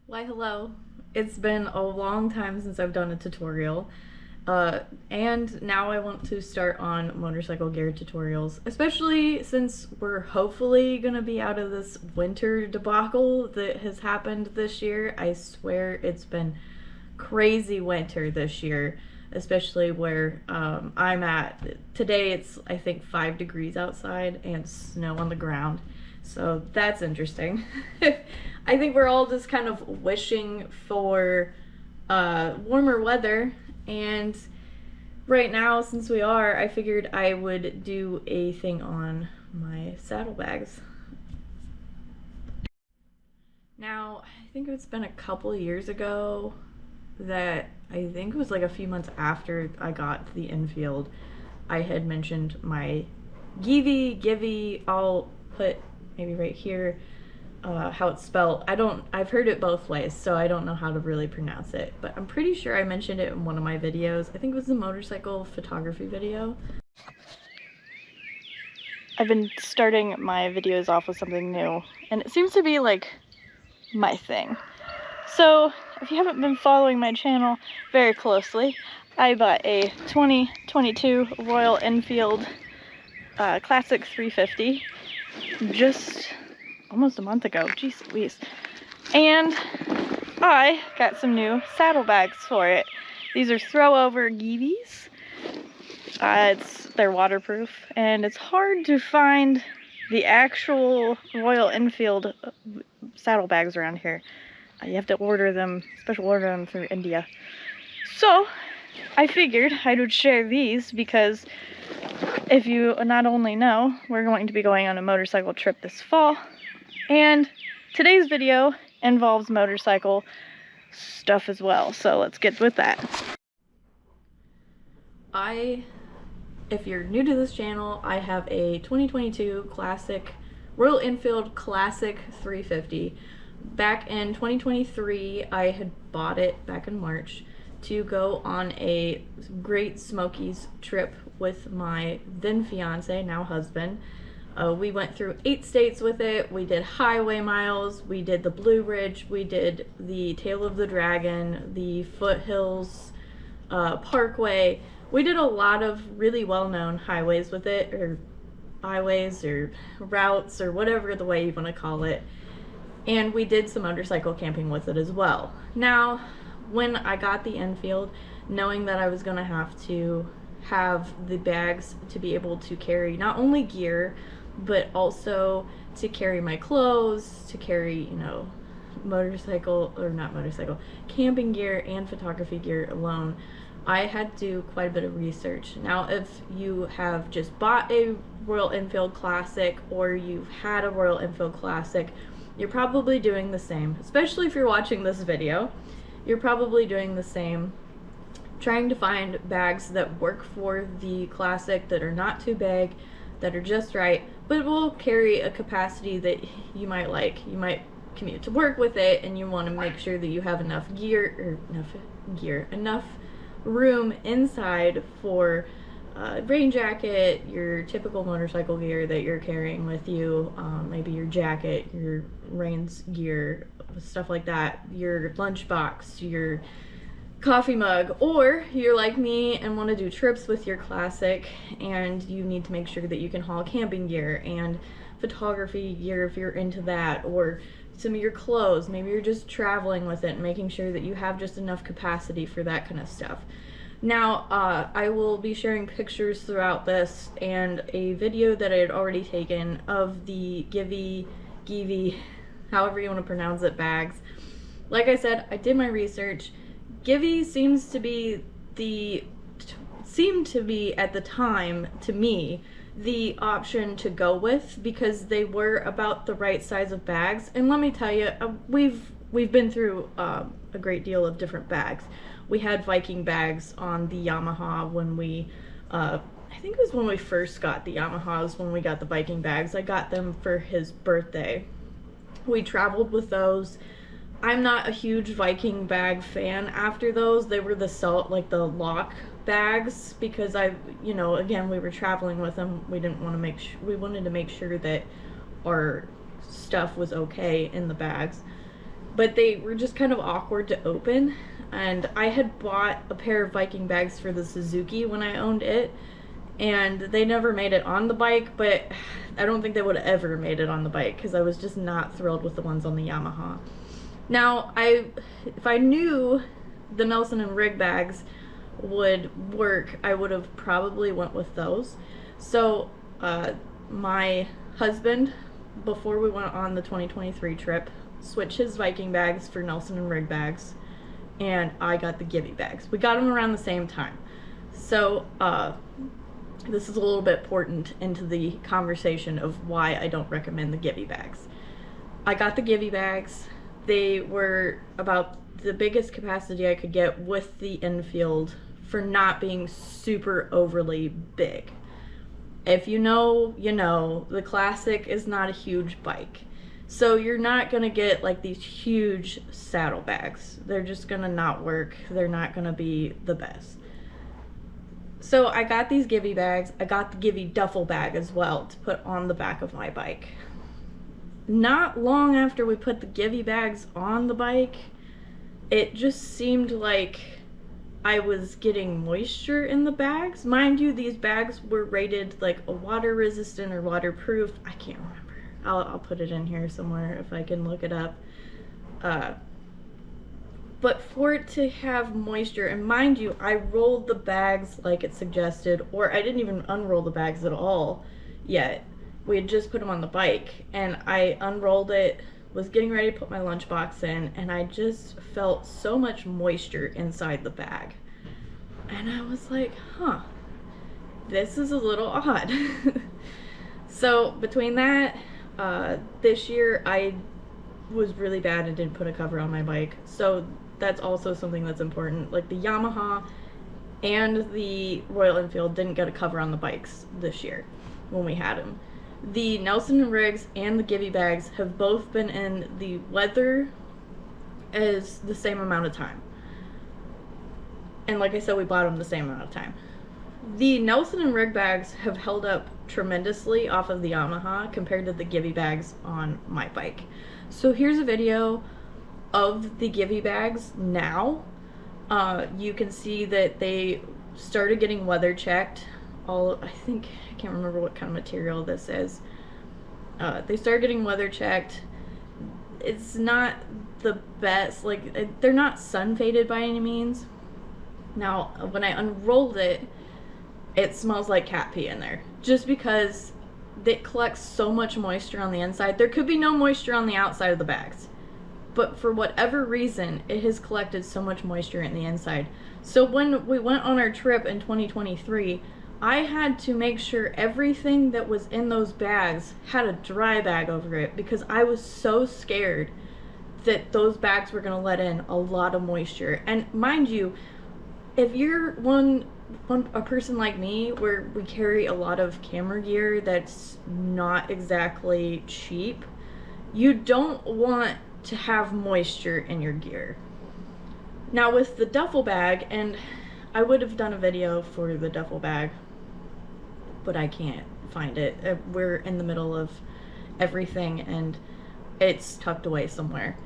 Why hello. It's been a long time since I've done a tutorial. And now I want to start on motorcycle gear tutorials, especially since we're hopefully gonna be out of this winter debacle that has happened this year. I swear it's been crazy winter this year, especially where I'm at. Today it's, I think, 5 degrees outside and snow on the ground. So that's interesting. I think we're all just kind of wishing for warmer weather, and right now, since we are, I figured I would do a thing on my saddlebags. Now, I think it's been a couple of years ago that I think it was like a few months after I got the infield, I had mentioned my GIVI. I'll put maybe right here how it's spelled. I've heard it both ways, so I don't know how to really pronounce it, but I'm pretty sure I mentioned it in one of my videos. I think it was the motorcycle photography video. I've been starting my videos off with something new, and it seems to be like my thing. So if you haven't been following my channel very closely, I bought a 2022 Royal Enfield Classic 350 just almost a month ago. Jeez Louise. And I got some new saddlebags for it. These are throw-over GIVIs. They're waterproof, and it's hard to find the actual Royal Enfield saddlebags around here. You have to order them, special order them through India. So I figured I would share these because if you not only know, we're going to be going on a motorcycle trip this fall, and today's video involves motorcycle stuff as well, so let's get with that. If you're new to this channel, I have a 2022 Classic, Royal Enfield Classic 350. Back in 2023, I had bought it back in March to go on a Great Smokies trip with my then fiance, now husband. We went through 8 states with it. We did highway miles, we did the Blue Ridge, we did the Tail of the Dragon, the Foothills Parkway. We did a lot of really well-known highways with it, or byways, or routes, or whatever the way you want to call it. And we did some motorcycle camping with it as well. Now, when I got the Enfield, knowing that I was going to have the bags to be able to carry not only gear, but also to carry my clothes, to carry, camping gear and photography gear alone, I had to do quite a bit of research. Now, if you have just bought a Royal Enfield Classic, or you've had a Royal Enfield Classic, you're probably doing the same. Especially if you're watching this video, you're probably doing the same. Trying to find bags that work for the Classic, that are not too big, that are just right, but will carry a capacity that you might like. You might commute to work with it, and you want to make sure that you have enough enough room inside for rain jacket, your typical motorcycle gear that you're carrying with you, maybe your jacket, your rain gear, stuff like that, your lunchbox, your coffee mug, or you're like me and want to do trips with your Classic, and you need to make sure that you can haul camping gear and photography gear if you're into that, or some of your clothes. Maybe you're just traveling with it and making sure that you have just enough capacity for that kind of stuff. Now, I will be sharing pictures throughout this and a video that I had already taken of the GIVI, however you want to pronounce it, bags. Like I said, I did my research. GIVI seemed to be at the time, to me, the option to go with, because they were about the right size of bags. And let me tell you, we've been through a great deal of different bags. We had Viking bags on the Yamaha when we, I think it was when we first got the Yamahas, when we got the Viking bags. I got them for his birthday. We traveled with those. I'm not a huge Viking bag fan after those. They were the lock bags, because again, we were traveling with them. We wanted to make sure that our stuff was okay in the bags. but they were just kind of awkward to open. And I had bought a pair of Viking bags for the Suzuki when I owned it, and they never made it on the bike, but I don't think they would have ever made it on the bike because I was just not thrilled with the ones on the Yamaha. Now, if I knew the Nelson and Rig bags would work, I would have probably went with those. So my husband, before we went on the 2023 trip, switched his Viking bags for Nelson and Rig bags, and I got the GIVI bags. We got them around the same time. So this is a little bit important into the conversation of why I don't recommend the GIVI bags. I got the GIVI bags. They were about the biggest capacity I could get with the infield for not being super overly big. If you know, you know, the Classic is not a huge bike. So you're not gonna get like these huge saddlebags. They're just gonna not work. They're not gonna be the best. So I got these GIVI bags. I got the GIVI duffel bag as well to put on the back of my bike. Not long after we put the GIVI bags on the bike, it just seemed like I was getting moisture in the bags. Mind you, these bags were rated like a water resistant or waterproof. I can't remember. I'll put it in here somewhere if I can look it up. But for it to have moisture, and mind you, I rolled the bags like it suggested, or I didn't even unroll the bags at all yet. We had just put them on the bike, and I unrolled it, was getting ready to put my lunchbox in, and I just felt so much moisture inside the bag. And I was like, huh, this is a little odd. So between that, this year I was really bad and didn't put a cover on my bike. So that's also something that's important. Like the Yamaha and the Royal Enfield didn't get a cover on the bikes this year when we had them. The Nelson and Riggs and the GIVI bags have both been in the weather as the same amount of time. And like I said, we bought them the same amount of time. The Nelson and Rig bags have held up tremendously off of the Yamaha compared to the GIVI bags on my bike. So here's a video of the GIVI bags now. You can see that they started getting weather checked. I can't remember what kind of material this is. They started getting weather checked. It's not the best, like they're not sun faded by any means. Now, when I unrolled it, it smells like cat pee in there, just because it collects so much moisture on the inside. There could be no moisture on the outside of the bags, but for whatever reason, it has collected so much moisture in the inside. So when we went on our trip in 2023, I had to make sure everything that was in those bags had a dry bag over it, because I was so scared that those bags were going to let in a lot of moisture. And mind you, if you're a person like me, where we carry a lot of camera gear that's not exactly cheap, you don't want to have moisture in your gear. Now with the duffel bag, and I would have done a video for the duffel bag, but I can't find it. We're in the middle of everything and it's tucked away somewhere.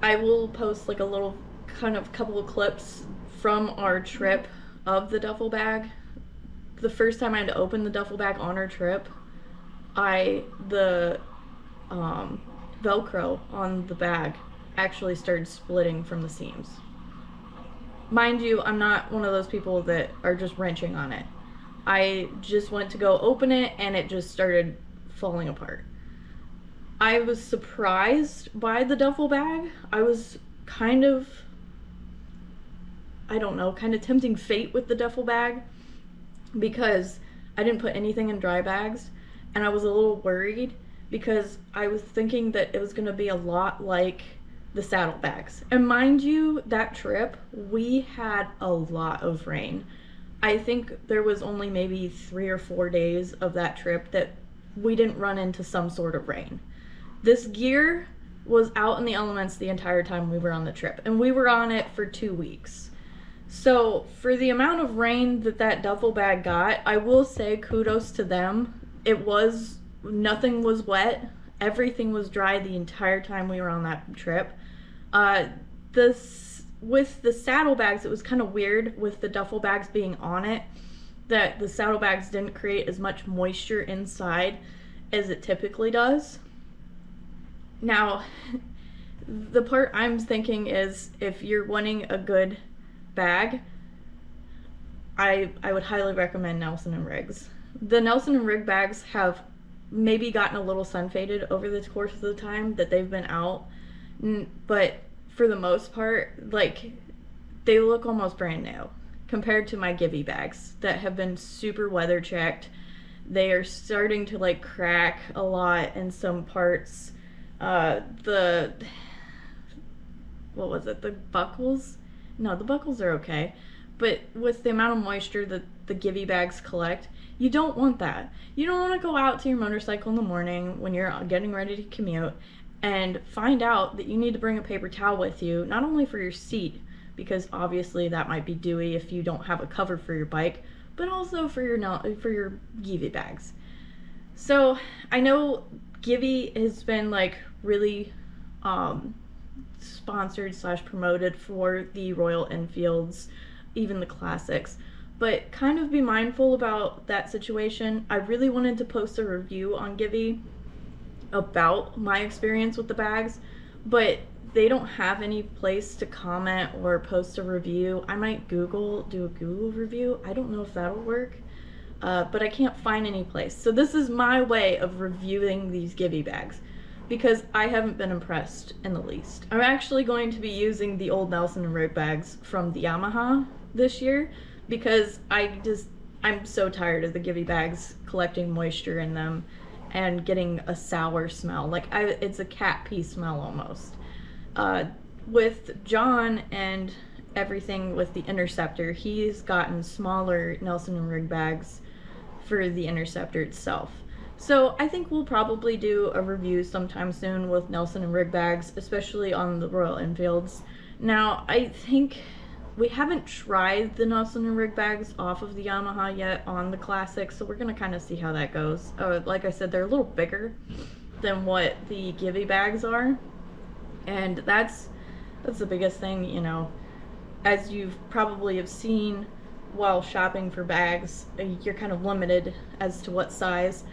I will post like a little kind of couple of clips from our trip of the duffel bag. The first time I had to open the duffel bag on our trip, the Velcro on the bag actually started splitting from the seams. Mind you, I'm not one of those people that are just wrenching on it. I just went to go open it and it just started falling apart. I was surprised by the duffel bag. I was kind of tempting fate with the duffel bag, because I didn't put anything in dry bags, and I was a little worried because I was thinking that it was going to be a lot like the saddlebags. And mind you, that trip, we had a lot of rain. I think there was only maybe 3 or 4 days of that trip that we didn't run into some sort of rain. This gear was out in the elements the entire time we were on the trip, and we were on it for 2 weeks. So for the amount of rain that duffel bag got, I will say kudos to them. Nothing was wet. Everything was dry the entire time we were on that trip. With the saddlebags, it was kind of weird with the duffel bags being on it, that the saddlebags didn't create as much moisture inside as it typically does. Now, the part I'm thinking is, if you're wanting a good bag, I would highly recommend Nelson & Riggs. The Nelson & Riggs bags have maybe gotten a little sun faded over the course of the time that they've been out, but for the most part, like, they look almost brand new compared to my GIVI bags that have been super weather checked. They are starting to like crack a lot in some parts. The buckles? No, the buckles are okay. But with the amount of moisture that the GIVI bags collect, you don't want that. You don't want to go out to your motorcycle in the morning when you're getting ready to commute and find out that you need to bring a paper towel with you, not only for your seat, because obviously that might be dewy if you don't have a cover for your bike, but also for your GIVI bags. So I know GIVI has been like really sponsored / promoted for the Royal Enfields, even the classics, but kind of be mindful about that situation. I really wanted to post a review on GIVI about my experience with the bags, but they don't have any place to comment or post a review. I might do a Google review. I don't know if that'll work, but I can't find any place. So this is my way of reviewing these GIVI bags, because I haven't been impressed in the least. I'm actually going to be using the old Nelson & Riggs bags from the Yamaha this year, because I'm so tired of the GIVI bags collecting moisture in them and getting a sour smell. Like, it's a cat pee smell almost. With John and everything with the Interceptor, he's gotten smaller Nelson & Riggs bags for the Interceptor itself. So I think we'll probably do a review sometime soon with Nelson & Riggs bags, especially on the Royal Enfields. Now, I think we haven't tried the Nelson & Riggs bags off of the Yamaha yet on the Classic, so we're going to kind of see how that goes. Like I said, they're a little bigger than what the GIVI bags are, and that's the biggest thing, you know. As you've probably have seen while shopping for bags, you're kind of limited as to what size.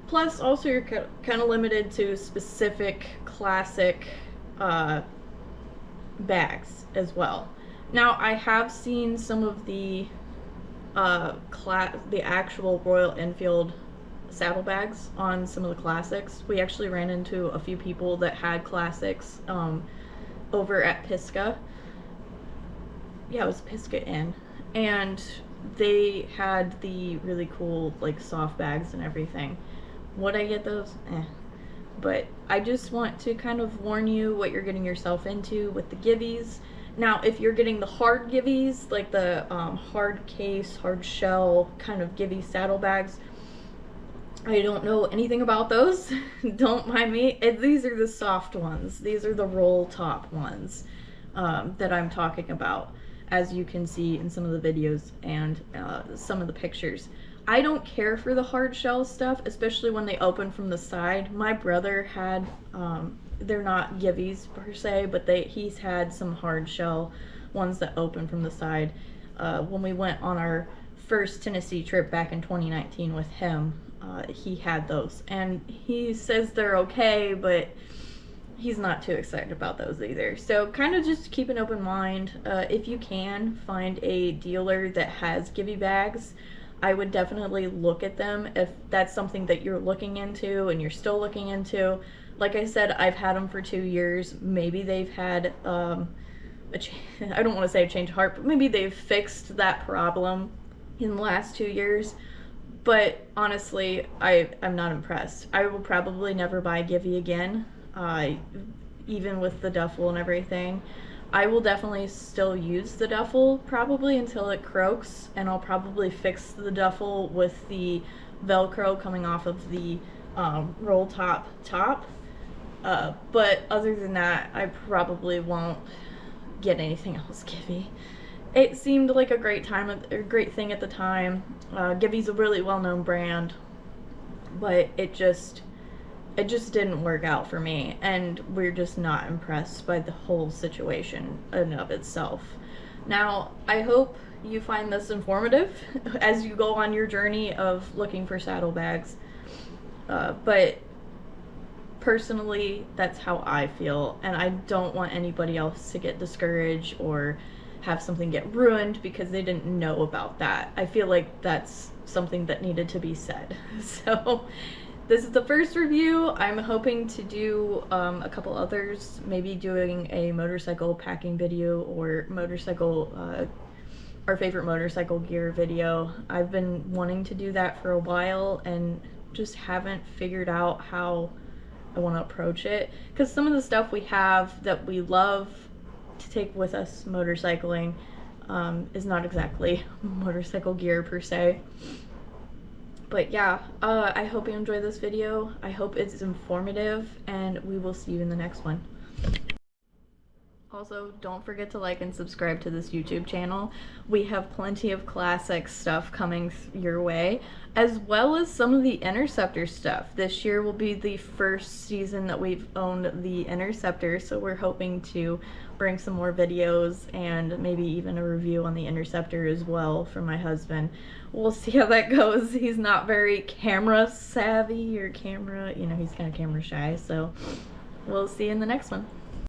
Plus, also, you're kind of limited to specific classic bags as well. Now, I have seen some of the actual Royal Enfield saddlebags on some of the classics. We actually ran into a few people that had classics over at Pisgah. Yeah, it was Pisgah Inn. And they had the really cool, like, soft bags and everything. Would I get those? But I just want to kind of warn you what you're getting yourself into with the GIVIs. Now, if you're getting the hard GIVIs, like the hard case, hard shell kind of GIVI saddlebags, I don't know anything about those. Don't mind me. These are the soft ones. These are the roll top ones that I'm talking about, as you can see in some of the videos and some of the pictures. I don't care for the hard shell stuff, especially when they open from the side. My brother had, they're not GIVIs per se, but he's had some hard shell ones that open from the side. When we went on our first Tennessee trip back in 2019 with him, he had those, and he says they're okay, but he's not too excited about those either. So kind of just keep an open mind. If you can find a dealer that has GIVI bags, I would definitely look at them if that's something that you're looking into and you're still looking into. Like I said, I've had them for 2 years. Maybe they've had I don't want to say a change of heart, but maybe they've fixed that problem in the last 2 years. But honestly, I'm not impressed. I will probably never buy GIVI again, even with the duffel and everything. I will definitely still use the duffel probably until it croaks, and I'll probably fix the duffel with the Velcro coming off of the roll top. But other than that, I probably won't get anything else GIVI. It seemed like a great thing at the time. GIVI's a really well-known brand, but it just it just didn't work out for me, and we're just not impressed by the whole situation in of itself. Now, I hope you find this informative as you go on your journey of looking for saddlebags, but personally, that's how I feel, and I don't want anybody else to get discouraged or have something get ruined because they didn't know about that. I feel like that's something that needed to be said. So this is the first review. I'm hoping to do a couple others, maybe doing a motorcycle packing video or motorcycle, our favorite motorcycle gear video. I've been wanting to do that for a while and just haven't figured out how I want to approach it, because some of the stuff we have that we love to take with us motorcycling is not exactly motorcycle gear per se. But yeah, I hope you enjoy this video. I hope it's informative, and we will see you in the next one. Also, don't forget to like and subscribe to this YouTube channel. We have plenty of classic stuff coming your way, as well as some of the Interceptor stuff. This year will be the first season that we've owned the Interceptor, so we're hoping to bring some more videos and maybe even a review on the Interceptor as well from my husband. We'll see how that goes. He's not very camera savvy or camera, you know, he's kind of camera shy, so we'll see you in the next one.